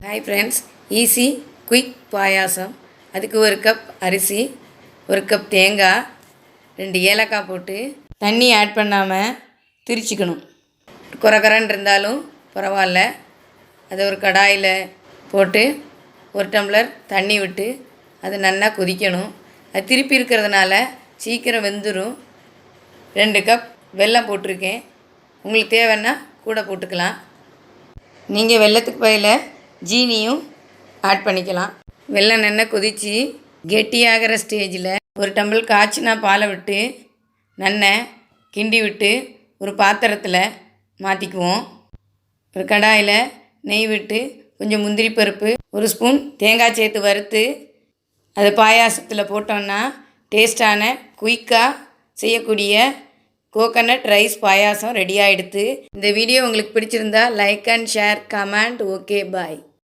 Hi friends, easy quick பாயாசம். அதுக்கு ஒரு cup அரிசி, ஒரு கப் தேங்காய், 2 ஏலக்காய் போட்டு தண்ணி ஆட் பண்ணாமல் திரிச்சிக்கணும். குறகரன்னு இருந்தாலும் பரவாயில்ல. அதை ஒரு கடாயில் போட்டு 1 டம்ளர் தண்ணி விட்டு அது நல்லா கொதிக்கணும். அது திருப்பி இருக்கிறதுனால சீக்கிரம் வெந்துடும். 2 கப் வெல்லம் போட்டிருக்கேன். உங்களுக்கு தேவைன்னா கூட போட்டுக்கலாம். நீங்கள் வெல்லத்துக்கு பதிலாக ஜீனியும் ஆட் பண்ணிக்கலாம். வெல்லம் நல்லா கொதித்து கெட்டியாகிற ஸ்டேஜில் 1 டம்ளர் காய்ச்சினா பாலை விட்டு நல்லா கிண்டி விட்டு ஒரு பாத்திரத்தில் மாற்றிக்குவோம். ஒரு கடாயில் நெய் விட்டு கொஞ்சம் முந்திரி பருப்பு, 1 ஸ்பூன் தேங்காய் சேர்த்து வறுத்து அது பாயாசத்தில் போட்டோன்னா டேஸ்டான குயிக்காக செய்யக்கூடிய கோகனட் ரைஸ் பாயாசம் ரெடி ஆகிடுது. இந்த வீடியோ உங்களுக்கு பிடிச்சிருந்தா like and share, comment. Okay, bye.